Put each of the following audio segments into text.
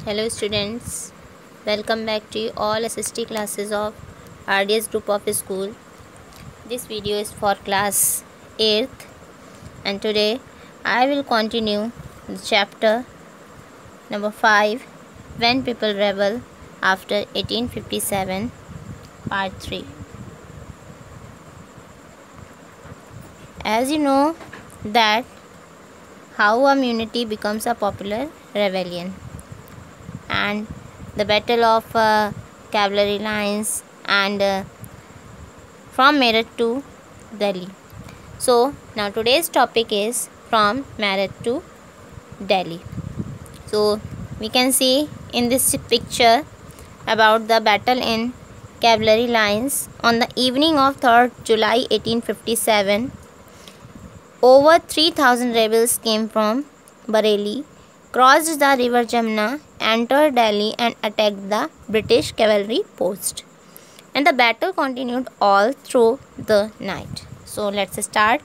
Hello students, welcome back to all SST classes of RDS group of school. This video is for class 8th and today I will continue the chapter number 5, When People Rebel After 1857, part 3. As you know that how a unity becomes a popular rebellion, and the battle of cavalry lines and from Meerut to Delhi. So now today's topic is from Meerut to Delhi. So we can see in this picture about the battle in cavalry lines on the evening of 3rd July 1857. Over 3,000 rebels came from Bareilly, crossed the river Jamna, entered Delhi and attacked the British cavalry post. And the battle continued all through the night. So let's start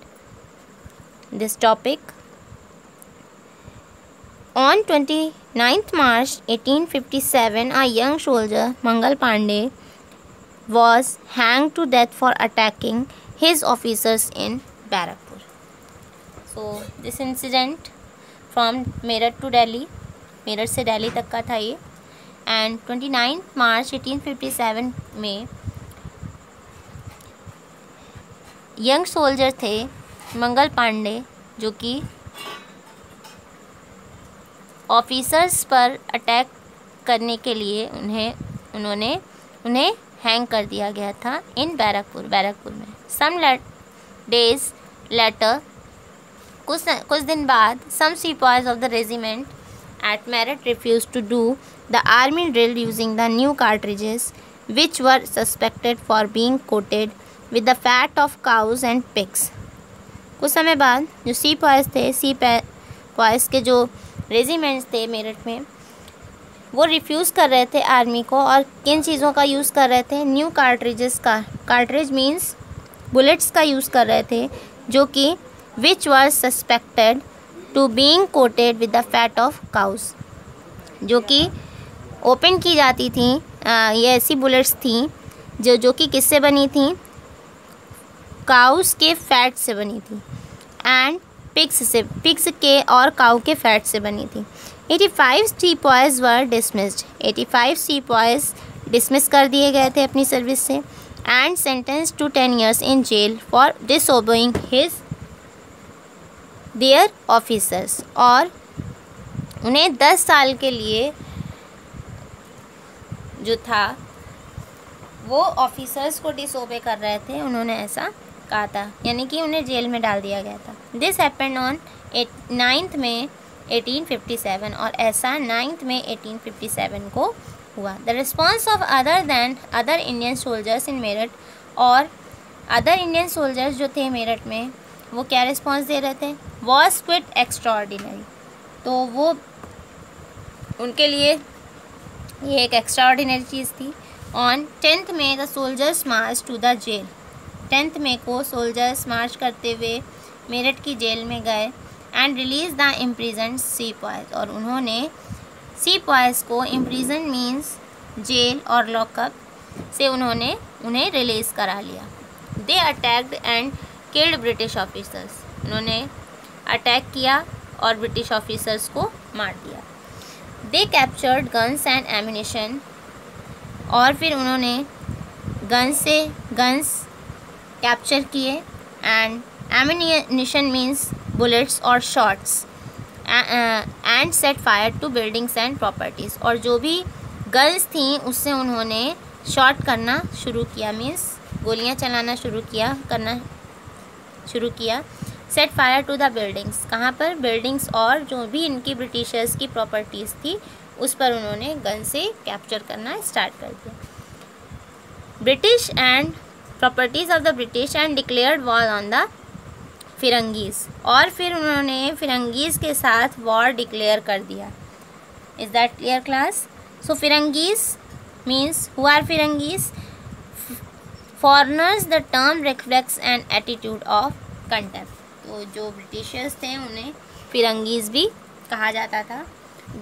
this topic. On 29th March 1857, a young soldier, Mangal Pandey, was hanged to death for attacking his officers in Barakpur. So this incident from Meerut to Delhi, Meerut से दिल्ली तक का था ये. And 29 मार्च 1857 में young soldier थे मंगल पांडे, जो कि officers पर अटैक करने के लिए उन्हें हैंग कर दिया गया था इन बैरकपुर में. सम डेज लेटर, कुछ दिन बाद, some sepoys of the regiment at Meerut refused to do the army drill using the new cartridges, which were suspected for being coated with the fat of cows and pigs. कुछ समय बाद जो सीपॉयज़ के जो regiments थे मेरठ में, वो refuse कर रहे थे आर्मी को, और किन चीज़ों का यूज़ कर रहे थे? न्यू कार्ट्रिजेस का. कार्ट्रिज मीन्स बुलेट्स का यूज़ कर रहे थे, जो कि which was suspected to being coated with the fat of cows, जो कि ओपन की जाती थी. ये ऐसी बुलेट्स थी जो कि किससे बनी थी? काउस के फैट से बनी थी, एंड पिग्स के और काउ के फैट से बनी थी. 85 सीपॉयज़ वर डिसमिस्ड. 85 सीपॉयज़ डिसमिस कर दिए गए थे अपनी सर्विस से, and sentence to 10 years in jail for disobeying their officers. और उन्हें 10 साल के लिए जो था वो ऑफिसर्स को डिसओबे कर रहे थे, उन्होंने ऐसा कहा था, यानी कि उन्हें जेल में डाल दिया गया था. This happened on 9th May 1857, और ऐसा 9th May 1857 को हुआ. The response of other Indian soldiers in Meerut, और अदर इंडियन सोल्जर्स जो थे मेरठ में, वो क्या रिस्पॉन्स दे रहे थे? Was quite extraordinary. तो वो उनके लिए ये एक एक्स्ट्राऑर्डिनरी चीज़ थी. On 10th May the soldiers march to the jail. 10th May को सोल्जर्स मार्च करते हुए मेरठ की जेल में गए, and release the imprison sepoys, और उन्होंने सीपॉयज़ को, इम्प्रिजन मीन्स जेल और लॉकअप से, उन्हें रिलीज़ करा लिया. They attacked and killed British officers. उन्होंने अटैक किया और ब्रिटिश ऑफिसर्स को मार दिया. दे कैप्चर्ड गन्स एंड एम्यूनिशन, और फिर उन्होंने गन्स कैप्चर किए, एंड एम्यूनिशन मीन्स बुलेट्स और shots, and set fire to buildings and properties. और जो भी गन्स थी उससे उन्होंने शॉट करना शुरू किया, मीन्स गोलियां चलाना शुरू किया. Set fire to the buildings, कहाँ पर? बिल्डिंग्स, और जो भी इनकी ब्रिटिशर्स की प्रॉपर्टीज़ थी उस पर उन्होंने गन से कैप्चर करना स्टार्ट कर दिया. British and properties of the British, and declared war on the firangis, और फिर उन्होंने फिरंगीज़ के साथ वॉर डिक्लेयर कर दिया. Is that clear class? So firangis means who are firangis? Foreigners. The term reflects an attitude of contempt. तो जो ब्रिटिशर्स थे उन्हें फिरंगीज़ भी कहा जाता था.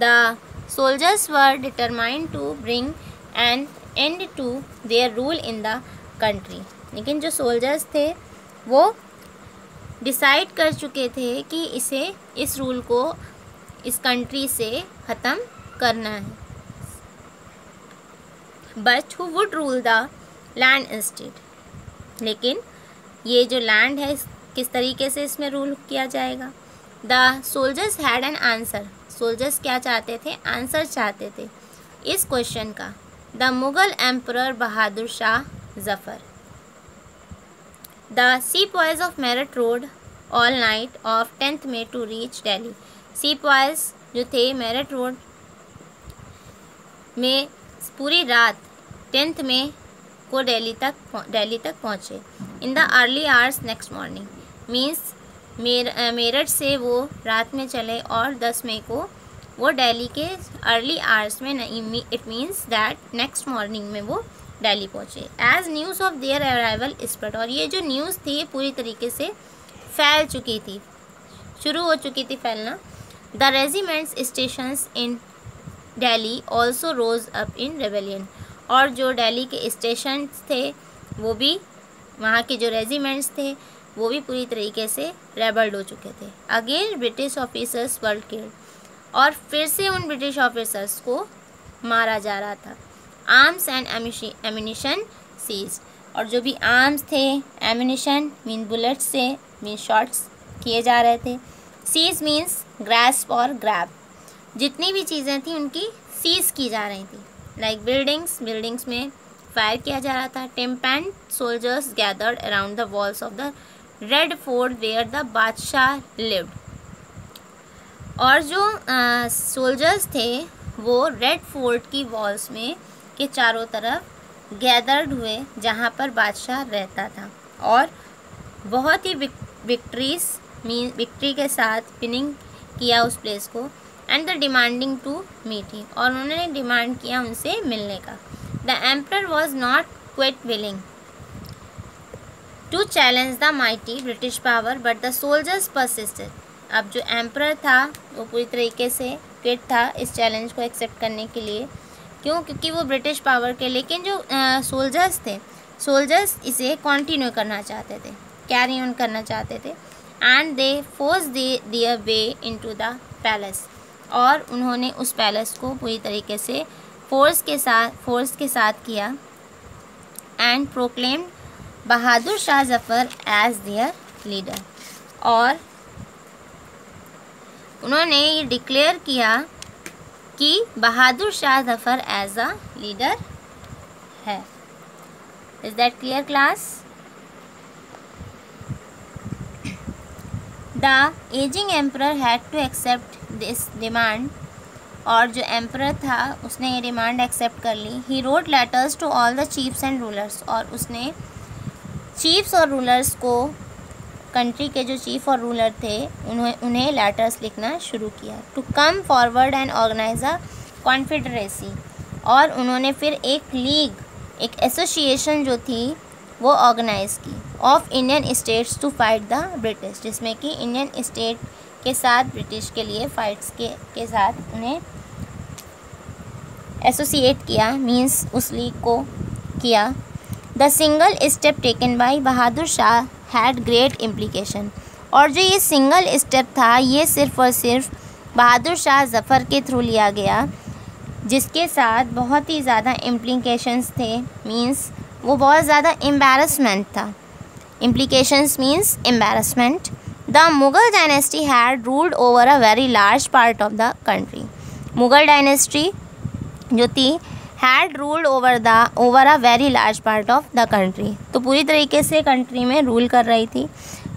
The soldiers were determined to bring an end to their rule in the country. लेकिन जो soldiers थे वो डिसाइड कर चुके थे कि इस रूल को इस कंट्री से ख़त्म करना है. But who would rule the land instead? लेकिन ये जो लैंड है किस तरीके से इसमें रूल किया जाएगा. The soldiers had an answer. Soldiers क्या चाहते थे? आंसर चाहते थे इस क्वेश्चन का. The Mughal emperor Bahadur Shah Zafar. The sepoys of Meerut rode all night of 10th May to reach Delhi. Sepoys जो थे मेरठ रोड में पूरी रात 10th May को दिल्ली तक पहुँचे. In the early hours next morning means Meerut से वो रात में चले और 10 मई को वो दिल्ली के अर्ली आवर्स में. It means that next morning में वो दिल्ली पहुँचे. As news of their arrival spread. और ये जो न्यूज़ थी ये पूरी तरीके से फैल चुकी थी, शुरू हो चुकी थी फैलना. The regiments stations in Delhi also rose up in rebellion. और जो दिल्ली के स्टेशन थे वो भी, वहाँ के जो रेजिमेंट्स थे वो भी पूरी तरीके से रेबल्ड हो चुके थे. Again British officers were killed. और फिर से उन ब्रिटिश ऑफिसर्स को मारा जा रहा था. Arms and ammunition seized. और जो भी आर्म्स थे, एम्यूनिशन मीन बुलेट्स से मीन शॉट्स किए जा रहे थे. सीज मीन्स ग्रास्प और ग्रैब. जितनी भी चीज़ें थी उनकी सीज की जा रही थी. लाइक बिल्डिंग्स में फायर किया जा रहा था. Tempted soldiers gathered around the walls of the Red Fort where the बादशाह लिव्ड. और जो सोल्जर्स थे वो रेड फोर्ट की वॉल्स में के चारों तरफ गैदर्ड हुए जहाँ पर बादशाह रहता था. और बहुत ही विक्ट्री के साथ पिनिंग किया उस प्लेस को. And the demanding to meet him. और उन्होंने डिमांड किया उनसे मिलने का. The emperor was not quite willing to challenge the mighty British power but the soldiers persisted. अब जो एम्परर था वो पूरी तरीके से क्विट था इस चैलेंज को एक्सेप्ट करने के लिए. क्यों? क्योंकि वो ब्रिटिश पावर के, लेकिन जो सोल्जर्स थे, सोल्जर्स इसे कंटिन्यू करना चाहते थे, कैरी ऑन करना चाहते थे. And they force their way into the palace. और उन्होंने उस पैलेस को पूरी तरीके से फोर्स के साथ किया. And proclaimed Bahadur Shah Zafar as their leader. और उन्होंने ये डिक्लेयर किया कि Bahadur Shah Zafar as a leader है. Is that clear class? The aging emperor had to accept this demand. और जो एम्परर था उसने ये डिमांड एक्सेप्ट कर ली. He wrote letters to all the chiefs and rulers. और उसने चीफ्स और रूलर्स को, कंट्री के जो चीफ और रूलर थे उन्हें लेटर्स लिखना शुरू किया. To come forward and organise a confederacy. और उन्होंने फिर एक लीग, एक एसोसिएशन जो थी वो ऑर्गेनाइज़ की of Indian states to fight the British. जिसमें कि इंडियन स्टेट के साथ ब्रिटिश के लिए फाइट्स के साथ उन्हें एसोसिएट किया, मीन्स उस लीग को किया. The single step taken by Bahadur Shah had great implication. और जो ये सिंगल स्टेप था ये सिर्फ़ और सिर्फ बहादुर शाह जफ़र के थ्रू लिया गया, जिसके साथ बहुत ही ज़्यादा इम्प्लीकेशंस थे. मीन्स वो बहुत ज़्यादा एम्बैरसमेंट था. Implications means embarrassment. The Mughal dynasty had ruled over a very large part of the country. Mughal dynasty जो थी had ruled over a very large part of the country. तो पूरी तरीके से कंट्री में रूल कर रही थी.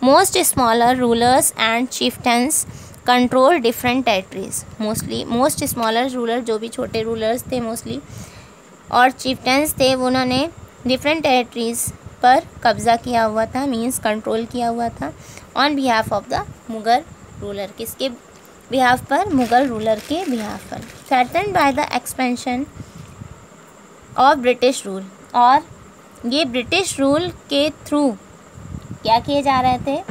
Most smaller rulers and chieftains control different territories. Most smaller rulers, जो भी छोटे रूलर्स थे मोस्टली, और चीफ्टन्स थे, उन्होंने डिफरेंट टेरिटरीज पर कब्ज़ा किया हुआ था, मीन्स कंट्रोल किया हुआ था on behalf of the Mughal ruler. किसके बिहाफ पर? मुग़ल रूलर के बिहाफ पर. Threatened by the expansion of British rule. और ये ब्रिटिश रूल के थ्रू क्या किए जा रहे थे?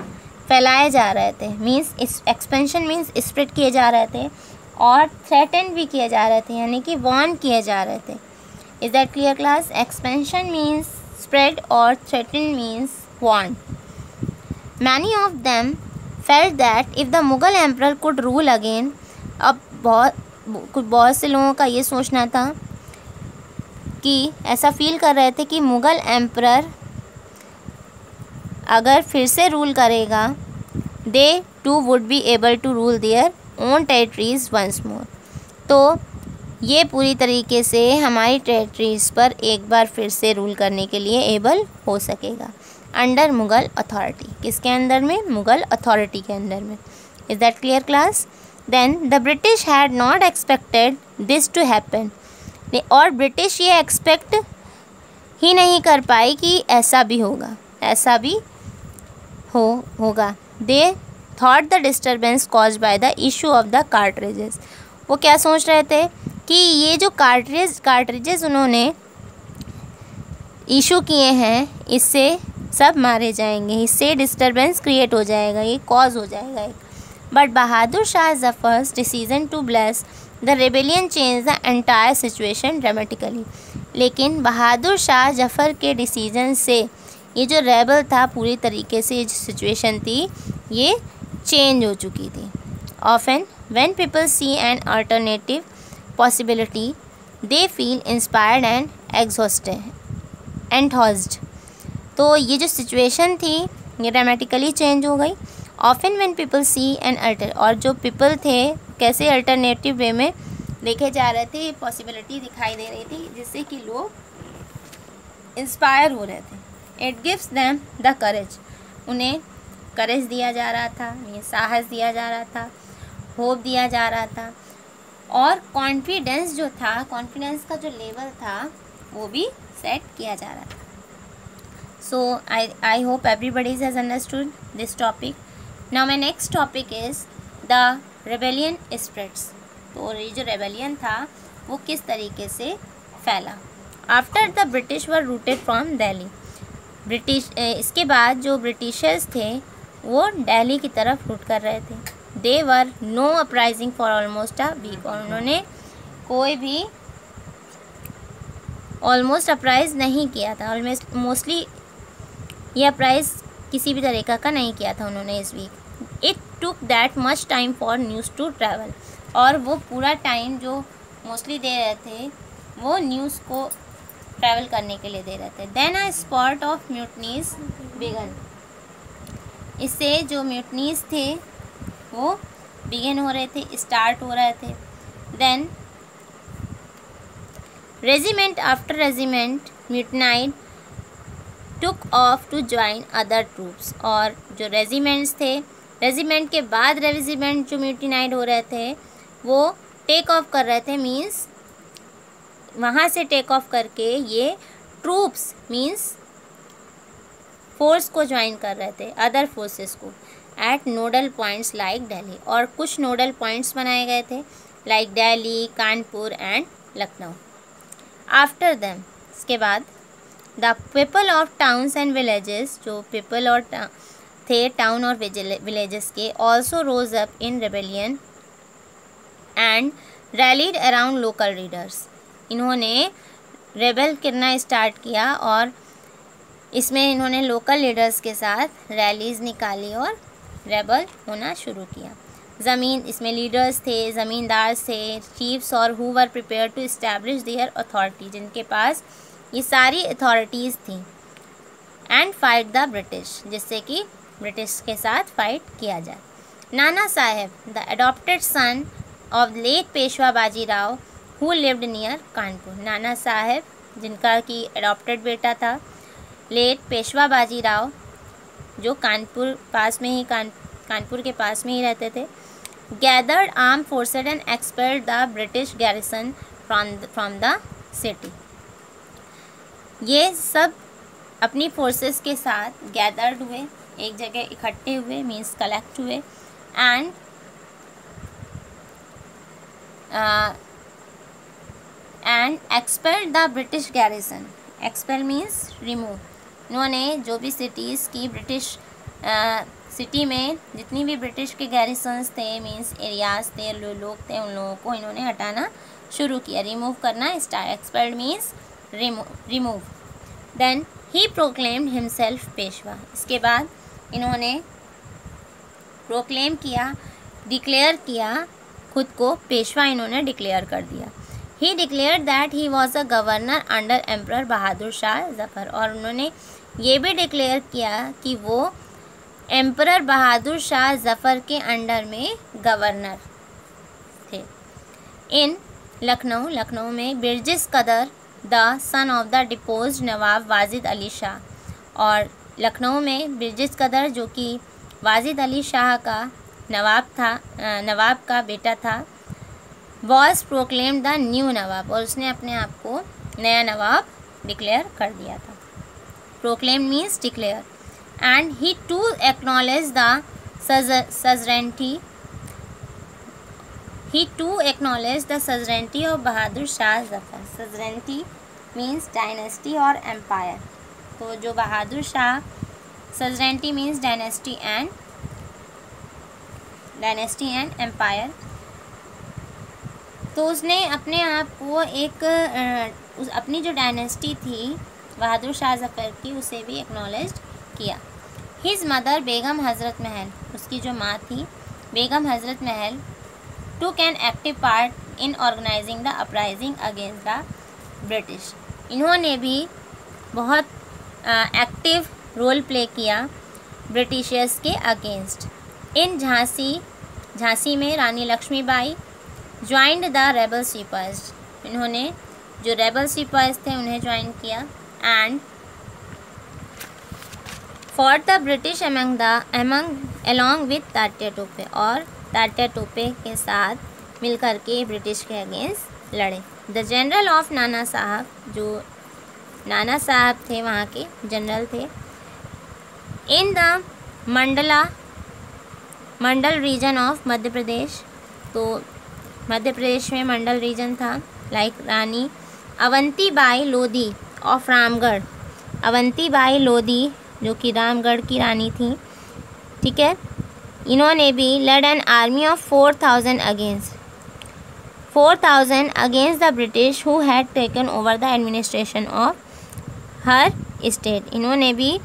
फैलाए जा रहे थे. मीन्स एक्सपेंशन मीन्स स्प्रेड किए जा रहे थे. और थ्रेटन भी किए जा रहे थे, यानी कि वार्न किए जा रहे थे। Is that clear class? Expansion means spread और threaten means warn. Many of them felt that if the Mughal emperor could rule again, अब बहुत से लोगों का ये सोचना था कि ऐसा फील कर रहे थे कि मुग़ल एम्परर अगर फिर से रूल करेगा, they too would be able to rule their own territories once more, तो ये पूरी तरीके से हमारी टेरिटरीज पर एक बार फिर से रूल करने के लिए एबल हो सकेगा अंडर मुग़ल अथॉरिटी। किसके अंदर में? मुग़ल अथॉरिटी के अंदर में। Is that clear class? Then the British had not expected this to happen, और ब्रिटिश ये एक्सपेक्ट ही नहीं कर पाई कि ऐसा भी होगा, ऐसा भी होगा। They thought the disturbance cause by the issue of the cartridges, वो क्या सोच रहे थे कि ये जो कार्ट्रिजेस उन्होंने इशू किए हैं, इससे सब मारे जाएंगे, इससे डिस्टर्बेंस क्रिएट हो जाएगा, ये कॉज हो जाएगा एक। But Bahadur Shah Zafar's decision to bless the rebellion change the entire situation dramatically, लेकिन बहादुर शाह जफ़र के डिसीजन से ये जो रेबल था पूरी तरीके से ये सिचुएशन थी ये चेंज हो चुकी थी। Often when people see an alternative possibility they feel inspired and enthused, तो ये जो सिचुएशन थी ये ड्रामेटिकली चेंज हो गई। Often when people see an और जो पीपल थे कैसे अल्टरनेटिव वे में देखे जा रहे थे, पॉसिबिलिटी दिखाई दे रही थी जिससे कि लोग इंस्पायर हो रहे थे। It gives them the courage, उन्हें करेज दिया जा रहा था, ये साहस दिया जा रहा था, होप दिया जा रहा था, और कॉन्फिडेंस जो था, कॉन्फिडेंस का जो लेवल था वो भी सेट किया जा रहा था। So I hope everybody has understood this topic. Now my next topic is the rebellion spreads, तो ये जो रेबेलियन था वो किस तरीके से फैला। After the British were rooted from Delhi, इसके बाद जो ब्रिटिशर्स थे वो दिल्ली की तरफ रूट कर रहे थे। दे were no uprising for almost a week, और उन्होंने कोई भी ऑलमोस्ट अपराइज नहीं किया था, ऑलमोस्ट मोस्टली ये अपराइज किसी भी तरीक़ा का नहीं किया था उन्होंने इस week. It took that much time for news to travel, और वो पूरा टाइम जो मोस्टली दे रहे थे वो न्यूज़ को ट्रैवल करने के लिए दे रहे थे। Then a spurt of mutinies began, इससे जो म्यूटनीज थे वो बिगिन हो रहे थे, स्टार्ट हो रहे थे। Then regiment after regiment mutinied took off to join other troops, और जो रेजिमेंट्स थे, रेजिमेंट के बाद रेजिमेंट जो म्यूटनाइड हो रहे थे वो टेक ऑफ कर रहे थे, मीन्स वहाँ से टेक ऑफ करके ये ट्रूप्स मीन्स फोर्स को ज्वाइन कर रहे थे, अदर फोर्सेस को, at nodal points like Delhi, और कुछ नोडल पॉइंट्स बनाए गए थे like Delhi, Kanpur and Lucknow. After them, इसके बाद the people of towns and villages, जो पीपल और थे टाउन और विलेजेस के, also rose up in rebellion and rallied around local leaders, इन्होंने रेबल करना स्टार्ट किया और इसमें इन्होंने लोकल लीडर्स के साथ रैलीज़ निकाली और रेबल होना शुरू किया। इसमें लीडर्स थे, ज़मींदार थे, चीफ्स, और who were prepared to establish their authority, जिनके पास ये सारी अथॉरिटीज़ थी, एंड फाइट द ब्रिटिश, जिससे कि ब्रिटिश के साथ फाइट किया जाए। Nana Sahib, the adopted son of late Peshwa Bajirao who lived near Kanpur, Nana Sahib जिनका कि अडॉप्टेड बेटा था लेट पेशवा बाजीराव, जो कानपुर के पास में ही रहते थे, gathered arm forced and expelled the British garrison from the city, ये सब अपनी फोर्सेस के साथ गैदर्ड हुए, एक जगह इकट्ठे हुए, मीन्स कलेक्ट हुए, and expelled the British garrison, expel means remove, इन्होंने जो भी सिटीज़ की ब्रिटिश सिटी में जितनी भी ब्रिटिश के गैरिसन्स थे, मीन्स एरियाज थे, लोग थे, उन लोगों को इन्होंने हटाना शुरू किया, रिमूव करना start. Expelled means remove. Then he proclaimed himself Peshwa. इसके बाद इन्होंने प्रोक्लेम किया, डिक्लेयर किया खुद को पेशवा, इन्होंने डिक्लेयर कर दिया। He declared that he was a governor under emperor Bahadur Shah Zafar. और उन्होंने ये भी डिक्लेयर किया कि वो एम्परर बहादुर शाह जफ़र के अंडर में गवर्नर थे। इन लखनऊ, लखनऊ में बिरजिस कदर the son of the deposed नवाब वाजिद अली शाह। और लखनऊ में बिरजिस कदर जो कि वाजिद अली शाह का नवाब का बेटा था, वॉज प्रोक्लेम्ड द न्यू नवाब। और उसने अपने आप को नया नवाब डिक्लेयर कर दिया था। Proclaim means declare. And he to acknowledge the suzerainty of Bahadur Shah Zafar. Suzerainty means dynasty और एम्पायर। तो जो Bahadur Shah, suzerainty means dynasty and empire. तो उसने अपने आप को अपनी जो डायनेस्टी थी बहादुर शाह जफ़र की, उसे भी एक्नॉलेज किया। हिज मदर बेगम हज़रत महल, उसकी जो माँ थी बेगम Hazrat Mahal, took an active part in organising the uprising against the British. इन्होंने भी बहुत एक्टिव रोल प्ले किया ब्रिटिशर्स के अगेंस्ट। इन झांसी में Rani Lakshmibai joined the rebel sepoys. इन्होंने जो रेबल सिपाहीज थे उन्हें ज्वाइन किया। And for the British along with Tatya Tope. और तात्या टोपे के साथ मिलकर के ब्रिटिश के अगेंस्ट लड़े। द जनरल ऑफ नाना साहब, जो नाना साहब थे वहाँ के जनरल थे। In the Mandla region of Madhya Pradesh. तो मध्य प्रदेश में मंडल रीजन था। Like Rani Avantibai Lodhi of Ramgarh. अवंतीबाई लोधी जो कि रामगढ़ की रानी थी, ठीक है। इन्होंने भी led an army of 4,000 against the British who had taken over the administration of her state. इन्होंने भी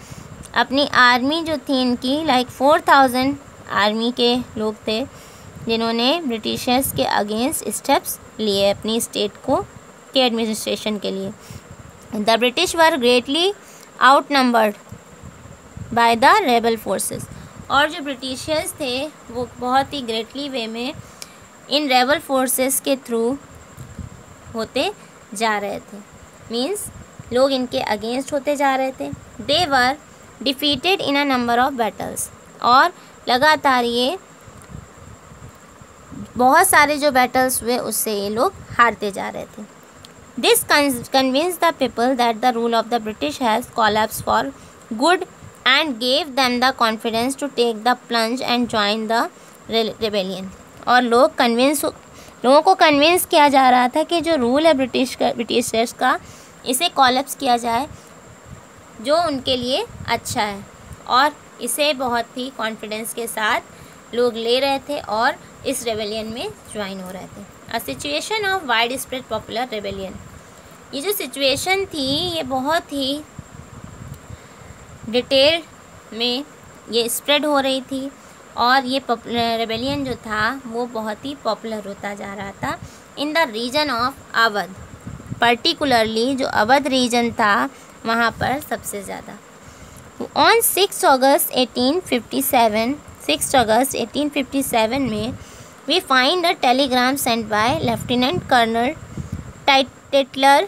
अपनी आर्मी जो थी इनकी, लाइक 4,000 आर्मी के लोग थे जिन्होंने ब्रिटिशर्स के अगेंस्ट स्टेप्स लिए अपनी स्टेट के एडमिनिस्ट्रेशन के लिए। The British were greatly outnumbered by the rebel forces. और जो ब्रिटिशर्स थे वो बहुत ही ग्रेटली वे में इन रेबल फोर्सेस के थ्रू होते जा रहे थे, मीन्स लोग इनके अगेंस्ट होते जा रहे थे। दे were defeated in a number of battles. और लगातार ये बहुत सारे जो बैटल्स हुए उससे ये लोग हारते जा रहे थे। This convince the people that the rule of the British has collapse for good and gave them the confidence to take the plunge and join the rebellion. और लोगों को कन्विंस किया जा रहा था कि जो रूल है ब्रिटिशर्स का, इसे कोलैप्स किया जाए जो उनके लिए अच्छा है। और इसे बहुत ही कॉन्फिडेंस के साथ लोग ले रहे थे और इस रेबेलियन में ज्वाइन हो रहे थे। A situation of wide spread popular rebellion. ये जो सिचुएशन थी ये बहुत ही डिटेल में ये स्प्रेड हो रही थी और ये रेबेलियन जो था वो बहुत ही पॉपुलर होता जा रहा था in the region of Awadh. Particularly जो अवध रीजन था वहाँ पर सबसे ज़्यादा। ऑन 6 अगस्त 1857 में we find a telegram sent by lieutenant colonel Tytler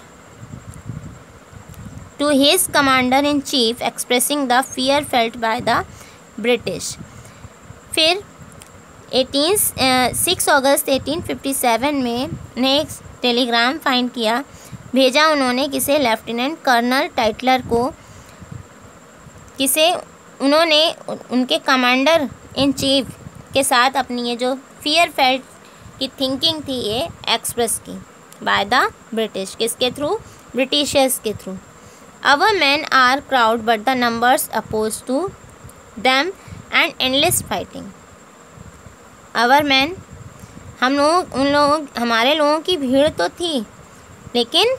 to his commander in chief expressing the fear felt by the British। फिर 6 अगस्त 1857 में ने एक टेलीग्राम फाइंड किया, भेजा उन्होंने किसे, लेफ्टिनेंट कर्नल टाइटलर को, किसे उन्होंने उनके कमांडर इन चीफ के साथ अपनी ये जो फियर फेल्ट की थिंकिंग थी ये एक्सप्रेस की बाय द ब्रिटिश। किसके थ्रू? ब्रिटिशर्स के through. Our men are crowd but the numbers opposed to them and endless fighting. Our man, हमारे लोगों की भीड़ तो थी, लेकिन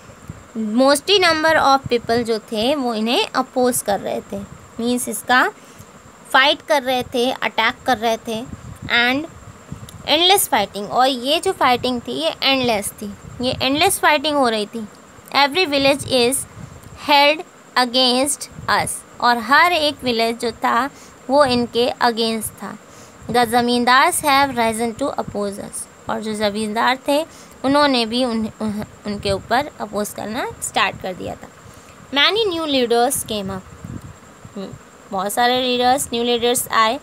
मोस्टली नंबर ऑफ पीपल जो थे वो इन्हें अपोज कर रहे थे, मीन्स इसका फाइट कर रहे थे, अटैक कर रहे थे। एंड एंडलेस फाइटिंग, और ये जो फाइटिंग थी ये एंडलेस थी, ये एंडलेस फाइटिंग हो रही थी। Every village is held against us, और हर एक विलेज जो था वो इनके अगेंस्ट था। The zamindars have risen to oppose us, और जो ज़मींदार थे उन्होंने भी उनके ऊपर अपोज करना स्टार्ट कर दिया था। Many new leaders came up, बहुत सारे न्यू लीडर्स आए।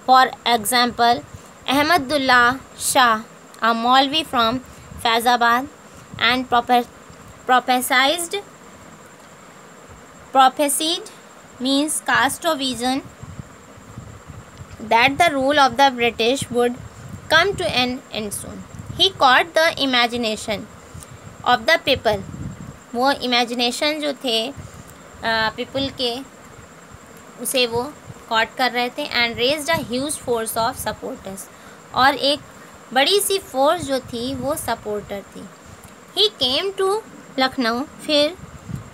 फॉर एग्जाम्पल अहमदुल्ला शाह, अ मौलवी from Faizabad, and prophesied means cast of vision that the rule of the British would come to an end soon. He caught the imagination of the people, वो imagination जो थे people के, उसे वो caught कर रहे थे। and raised a huge force of supporters, और एक बड़ी सी force जो थी वो supporter थी। He came to लखनऊ, फिर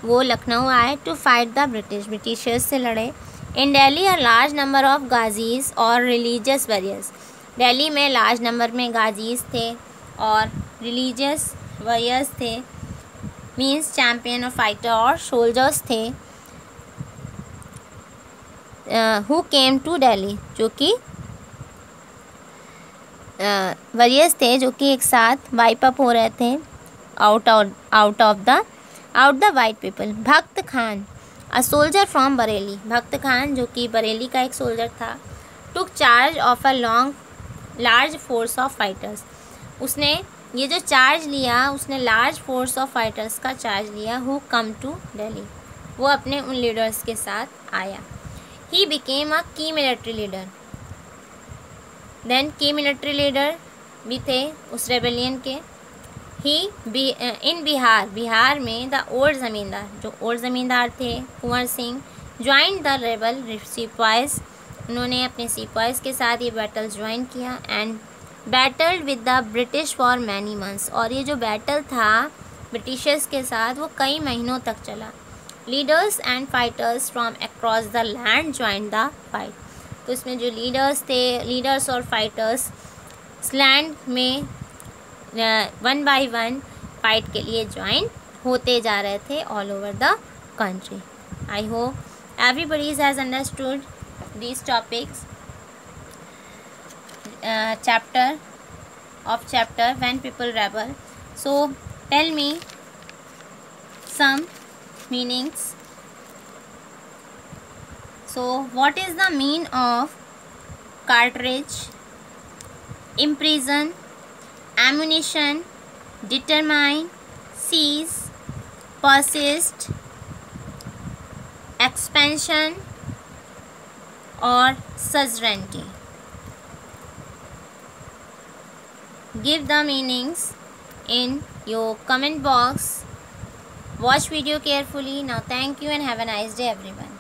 वो लखनऊ आए। टू फाइट द ब्रिटिशर्स से लड़े। In Delhi a large number of ghazis और रिलीजियस वॉरियर्स, दिल्ली में लार्ज नंबर में गाजीज थे और रिलीजियस वॉरियर्स थे, मीन्स चैम्पियन और फाइटर और सोल्जर्स थे। हु केम टू दिल्ली, जो कि वॉरियर्स थे जो कि एक साथ वाइप अप हो रहे थे out the white people. Bakht Khan, a soldier from Bareilly, Bakht Khan जो कि बरेली का एक सोल्जर था। Took charge of a large force of fighters, उसने ये जो चार्ज लिया, उसने लार्ज फोर्स ऑफ फाइटर्स का चार्ज लिया। हु कम टू दिल्ली, वो अपने उन लीडर्स के साथ आया। ही बिकेम अ की मिलिट्री लीडर, देन की मिलिट्री लीडर भी थे उस रेबेलियन के। इन बिहार में द ओल्ड ज़मींदार, जो ओल्ड ज़मींदार थे Kunwar Singh, join the rebel सिपाहीज, उन्होंने अपने सिपाहीज के साथ ये बैटल ज्वाइन किया। And battled with the British for many months, और ये जो बैटल था ब्रिटिशर्स के साथ वो कई महीनों तक चला। Leaders and fighters from across the land join the fight, तो इसमें जो लीडर्स और फाइटर्स लैंड में वन बाय वन फाइट के लिए ज्वाइन होते जा रहे थे all over the country. I hope everybody has understood these topics. Chapter when people rebel. So tell me some meanings. So what is the mean of cartridge, imprison, ammunition, determine, seize, persist, expansion or suzerainty? Give the meanings in your comment box. Watch video carefully. Now thank you and have a nice day everyone.